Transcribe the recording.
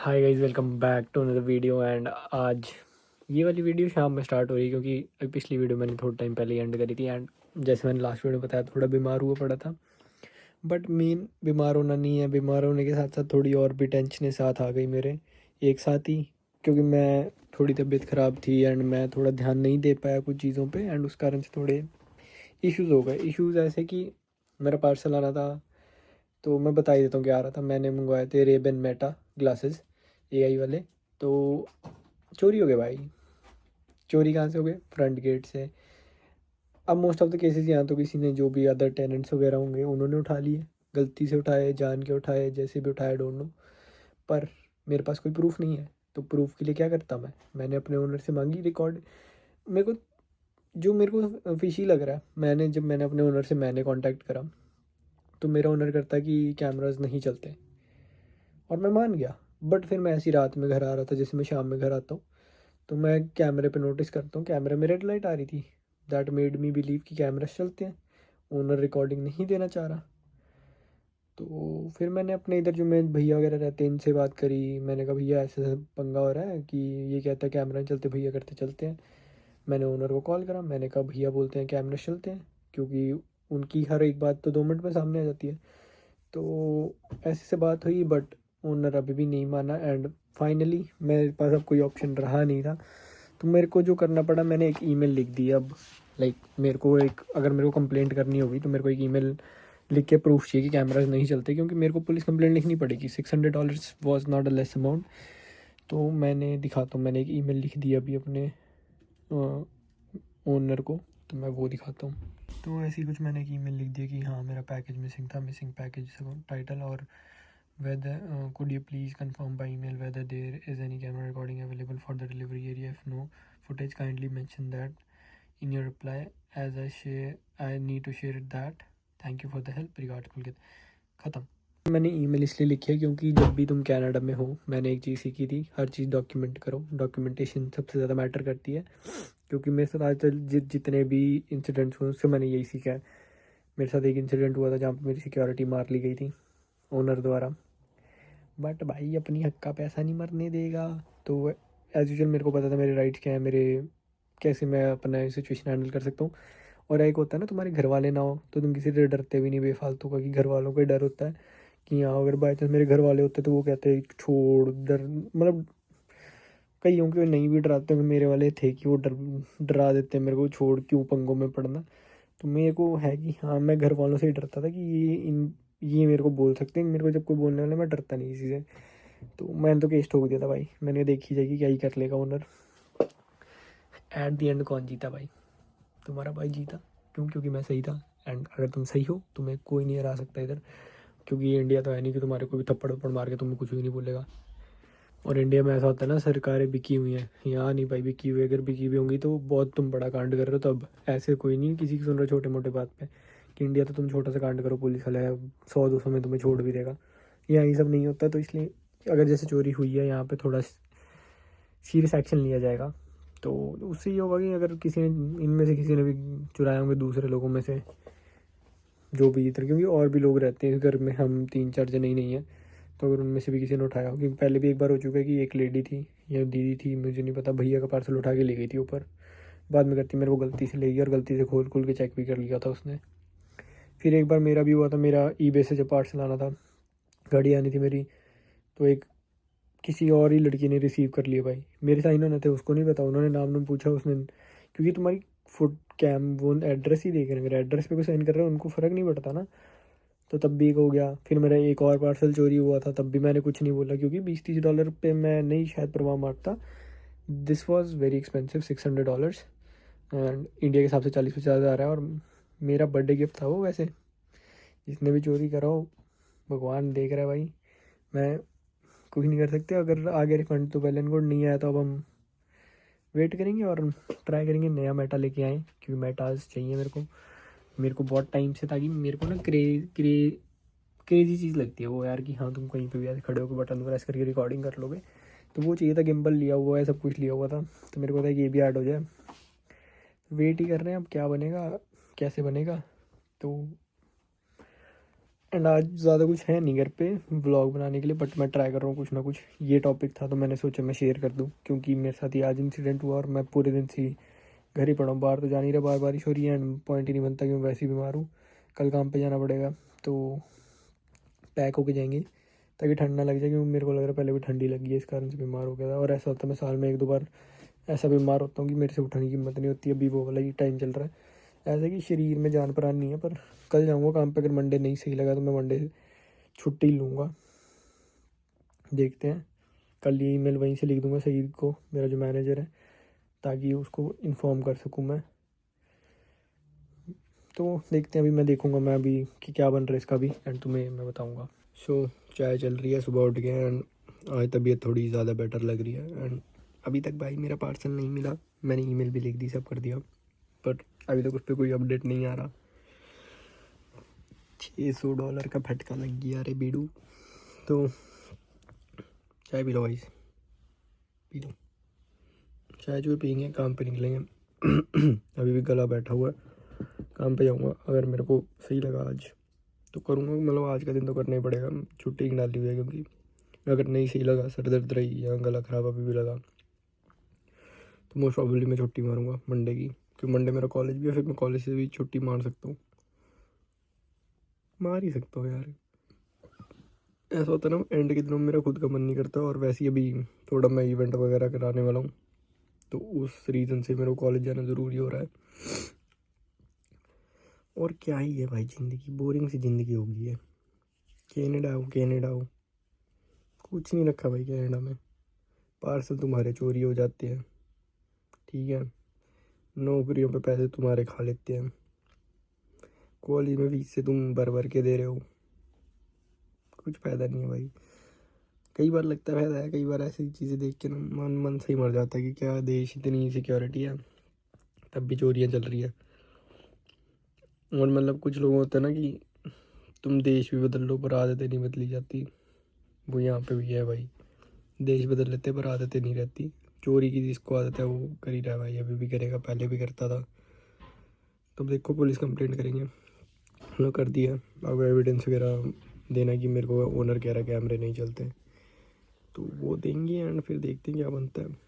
Hi guys, welcome back to another video. And आज ये वाली वीडियो शाम में स्टार्ट हो रही है क्योंकि पिछली वीडियो मैंने थोड़ा टाइम पहले एंड करी थी। एंड जैसे मैंने लास्ट वीडियो में बताया, थोड़ा बीमार हुआ पड़ा था। बट मेन बीमार होना नहीं है, बीमार होने के साथ साथ थोड़ी और भी टेंशनें साथ आ गई मेरे एक साथ ही, क्योंकि मैं थोड़ी तबीयत ख़राब थी एंड मैं थोड़ा ध्यान नहीं दे पाया कुछ चीज़ों पे। एंड उस कारण से थोड़े इश्यूज़ हो गए। इश्यूज़ ऐसे कि मेरा पार्सल आना था, तो मैं बता ही देता हूँ क्या आ रहा था। मैंने मंगवाए थे रेबन मेटा ग्लासेस, एआई वाले। तो चोरी हो गए भाई। चोरी कहाँ से हो गए? फ्रंट गेट से। अब मोस्ट ऑफ द केसेस यहाँ तो किसी ने, जो भी अदर टेनेंट्स वगैरह होंगे, उन्होंने उठा लिए, गलती से उठाए, जान के उठाए, जैसे भी उठाए, डोंट नो। पर मेरे पास कोई प्रूफ नहीं है, तो प्रूफ के लिए क्या करता मैंने अपने ओनर से मांगी रिकॉर्ड। मेरे को जो मेरे को फिशी लग रहा है, मैंने अपने ओनर से कांटेक्ट करा, तो मेरा ओनर करता कि कैमराज नहीं चलते, और मैं मान गया। बट फिर मैं ऐसी रात में घर आ रहा था, जैसे मैं शाम में घर आता हूँ, तो मैं कैमरे पे नोटिस करता हूँ कैमरे में रेड लाइट आ रही थी। दैट मेड मी बिलीव कि कैमरास चलते हैं। ओनर रिकॉर्डिंग नहीं देना चाह रहा। तो फिर मैंने अपने इधर जो मेरे भैया वगैरह रहते हैं, इनसे बात करी। मैंने कहा भैया ऐसे ऐसे पंगा हो रहा है कि ये कहता है कैमरा नहीं चलते, भैया करते चलते हैं। मैंने ओनर को कॉल करा, मैंने कहा भैया बोलते हैं कैमरा चलते हैं, क्योंकि उनकी हर एक बात तो 2 मिनट में सामने आ जाती है। तो ऐसे से बात हुई, बट ओनर अभी भी नहीं माना। एंड फाइनली मेरे पास अब कोई ऑप्शन रहा नहीं था, तो मेरे को जो करना पड़ा, मैंने एक ईमेल लिख दी। अब लाइक मेरे को एक, अगर मेरे को कंप्लेंट करनी होगी तो मेरे को एक ईमेल लिख के प्रूफ चाहिए कि कैमराज नहीं चलते, क्योंकि मेरे को पुलिस कंप्लेंट लिखनी पड़ेगी। $600 was not a less amount. तो मैंने दिखाता हूँ, मैंने एक ईमेल लिख दी अभी अपने ओनर को, तो मैं वो दिखाता हूँ। तो ऐसी कुछ मैंने एक ईमेल लिख दिया कि हाँ, मेरा पैकेज मिसिंग था, मिसिंग पैकेज टाइटल, और whether could you please confirm by email whether there is any camera recording available for the delivery area. If no footage, kindly mention that in your reply, as I need to share it that. Thank you for the help. Regards पुलकित। ख़त्म। मैंने email इसलिए लिखी है क्योंकि जब भी तुम Canada में हो, मैंने एक चीज़ सीखी थी, हर चीज़ डॉक्यूमेंट करो। डॉक्यूमेंटेशन सबसे ज़्यादा मैटर करती है, क्योंकि मेरे साथ आज तक जितने भी इंसिडेंट्स हुए, उससे मैंने यही सीखा है। मेरे साथ एक इंसिडेंट हुआ था जहाँ पर मेरी सिक्योरिटी मार ली गई थी ओनर द्वारा। बट भाई अपनी हक का पैसा नहीं मरने देगा। तो एज़ यूजुअल मेरे को पता था मेरे राइट्स क्या हैं, मेरे कैसे मैं अपना सिचुएशन हैंडल कर सकता हूँ। और एक होता है ना, तुम्हारे घर वाले ना हो तो तुम किसी से डरते भी नहीं बेफालतू का, कि घर वालों का ही डर होता है कि हाँ, अगर बाई चांस मेरे घर वाले होते तो वो कहते हैं छोड़ डर, मतलब कई होंगे नहीं भी डराते होंगे, मेरे वाले थे कि वो डरा देते हैं मेरे को, छोड़ क्यों पंगों में पड़ना। तो मेरे को है कि हाँ, मैं घर वालों से ही डरता था कि ये मेरे को बोल सकते हैं। मेरे को जब कोई बोलने वाला, मैं डरता नहीं किसी से। तो मैंने तो केस ठोक दिया था भाई। मैंने देखी जाएगी क्या ही कर लेगा ओनर। एट द एंड कौन जीता भाई? तुम्हारा भाई जीता। क्यों? क्योंकि मैं सही था। एंड अगर तुम सही हो, तुम्हें कोई नहीं हरा सकता इधर, क्योंकि ये इंडिया तो है नहीं कि तुम्हारे को भी थप्पड़ थप्पड़ मार के तुम्हें कुछ भी नहीं बोलेगा। और इंडिया में ऐसा होता है ना, सरकारें बिकी हुई हैं। यहाँ नहीं भाई बिकी हुई, अगर बिकी हुई होंगी तो बहुत तुम बड़ा कांड कर रहे हो। तो अब ऐसे कोई नहीं किसी की सुन रहे छोटे मोटे बात पे, कि इंडिया तो तुम छोटा सा कांड करो, पुलिस वाला है 100-200 में तुम्हें छोड़ भी देगा। यहाँ ये सब नहीं होता। तो इसलिए अगर जैसे चोरी हुई है यहाँ पे, थोड़ा सीरियस एक्शन लिया जाएगा। तो उससे ये होगा कि अगर किसी ने, इनमें से किसी ने भी चुराए होंगे दूसरे लोगों में से, जो भी इधर, क्योंकि और भी लोग रहते हैं घर में, हम 3-4 जने ही नहीं हैं। तो अगर उनमें से भी किसी ने उठाया हो, क्योंकि पहले भी एक बार हो चुका है कि एक लेडी थी या दीदी थी, मुझे नहीं पता, भैया का पार्सल उठा के ले गई थी ऊपर। बाद में करती मेरे को गलती से ले गई, और गलती से खोल खोल के चेक भी कर लिया था उसने। फिर एक बार मेरा भी हुआ था, मेरा ईबे से जब पार्सल आना था, गाड़ी आनी थी मेरी, तो एक किसी और ही लड़की ने रिसीव कर लिया भाई। मेरे साइन होने थे, उसको नहीं पता, उन्होंने नाम नाम पूछा उसने, क्योंकि तुम्हारी फुट कैम वो एड्रेस ही देख रहे हैं, अगर एड्रेस पे कोई साइन कर रहे हैं उनको फ़र्क नहीं पड़ता ना। तो तब भी एक हो गया। फिर मेरा एक और पार्सल चोरी हुआ था, तब भी मैंने कुछ नहीं बोला, क्योंकि $20-30 पे मैं नहीं शायद परवाह मारता। This was very expensive, $600, and India के हिसाब से 40-50 हज़ार है। और मेरा बर्थडे गिफ्ट था वो। वैसे जिसने भी चोरी करा हो, भगवान देख रहा है भाई। मैं कुछ नहीं कर सकते। अगर आगे रिफंड तो वेल एंड गुड, नहीं आया तो अब हम वेट करेंगे और ट्राई करेंगे नया मेटा लेके आएँ, क्योंकि मेटाज चाहिए मेरे को बहुत टाइम से, ताकि मेरे को ना क्रेजी चीज़ लगती है वो यार, कि हाँ तुम कहीं पे भी ऐसे खड़े होकर बटन प्रेस करके रिकॉर्डिंग कर लोगे। तो वो चाहिए था, गिम्बल लिया हुआ है, सब कुछ लिया हुआ था, तो मेरे को था कि ये भी ऐड हो जाए। वेट ही कर रहे हैं अब क्या बनेगा, कैसे बनेगा। तो एंड आज ज़्यादा कुछ है नहीं घर पे व्लॉग बनाने के लिए, बट मैं ट्राई कर रहा हूँ कुछ ना कुछ। ये टॉपिक था तो मैंने सोचा मैं शेयर कर दूँ, क्योंकि मेरे साथ ही आज इंसिडेंट हुआ और मैं पूरे दिन से ही घर ही पड़ा हूँ। बाहर तो जा नहीं रहा, बाहर बारिश हो रही है एंड पॉइंट ही नहीं बनता कि मैं वैसे ही बीमार हूँ। कल काम पे जाना पड़ेगा तो पैक होके जाएंगे ताकि ठंड ना लग जाए, क्योंकि मेरे को लग रहा है पहले भी ठंडी लगी है, इस कारण से बीमार हो गया था। और ऐसा होता है मैं साल में 1-2 बार ऐसा बीमार होता हूँ कि मेरे से उठने की हिम्मत नहीं होती। अभी वो वाला ही टाइम चल रहा है, ऐसा कि शरीर में जान प्राण नहीं है। पर कल जाऊँगा काम पे, अगर मंडे नहीं सही लगा तो मैं मंडे छुट्टी लूँगा। देखते हैं, कल ये ईमेल वहीं से लिख दूँगा सईद को, मेरा जो मैनेजर है, ताकि उसको इन्फॉर्म कर सकूँ मैं। तो देखते हैं, अभी मैं देखूँगा मैं अभी कि क्या बन रहा है इसका भी, एंड तुम्हें मैं बताऊँगा। सो चाय चल रही है, सुबह उठ गए एंड आज तबीयत थोड़ी ज़्यादा बेटर लग रही है। एंड अभी तक भाई मेरा पार्सल नहीं मिला, मैंने ईमेल भी लिख दी, सब कर दिया, बट अभी तक उस पर कोई अपडेट नहीं आ रहा। $600 का फटका लग गया रे बीडू। तो चाय पी लो भाई, पी लो चाय, जो पियेंगे काम पे निकलेंगे। अभी भी गला बैठा हुआ है, काम पे जाऊँगा। अगर मेरे को सही लगा आज तो करूँगा, मतलब आज का दिन तो करना ही पड़ेगा, छुट्टी नहीं डाली हुई है। क्योंकि अगर नहीं सही लगा, सर दर्द रही या गला ख़राब अभी भी लगा, तो मोस्ट प्रॉब्लली मैं छुट्टी मारूंगा मंडे की, क्योंकि मंडे मेरा कॉलेज भी है, फिर मैं कॉलेज से भी छुट्टी मार सकता हूँ, मार ही सकता हूँ यार। ऐसा होता है ना, एंड के दिनों में मेरा खुद का मन नहीं करता, और वैसे ही अभी थोड़ा मैं इवेंट वगैरह कराने वाला हूँ, तो उस रीज़न से मेरे को कॉलेज जाना ज़रूरी हो रहा है। और क्या ही है भाई, ज़िंदगी बोरिंग सी ज़िंदगी हो गई है। कनाडा हो, कुछ नहीं रखा भाई कनाडा में। पार्सल तुम्हारे चोरी हो जाते हैं, ठीक है, नौकरियों पे पैसे तुम्हारे खा लेते हैं, कॉलेज में फीस से तुम भर भर के दे रहे हो, कुछ फ़ायदा नहीं है भाई। कई बार लगता है फ़ायदा है, कई बार ऐसी चीज़ें देख के ना मन से ही मर जाता है कि क्या देश इतनी सिक्योरिटी है, तब भी चोरियाँ चल रही है। और मतलब कुछ लोग होते हैं ना कि तुम देश भी बदल लो पर आदतें नहीं बदली जाती, वो यहाँ पे भी है भाई। देश बदल लेते पर आदतें नहीं रहती। चोरी की जिसको आदत है वो कर ही रहा है भाई, अभी भी करेगा, पहले भी करता था। तो देखो पुलिस कंप्लेंट करेंगे, हम लोग कर दिया। अब एविडेंस वगैरह देना कि मेरे को ओनर कह रहा है कैमरे नहीं चलते, तो वो देंगे एंड फिर देखते हैं क्या बनता है।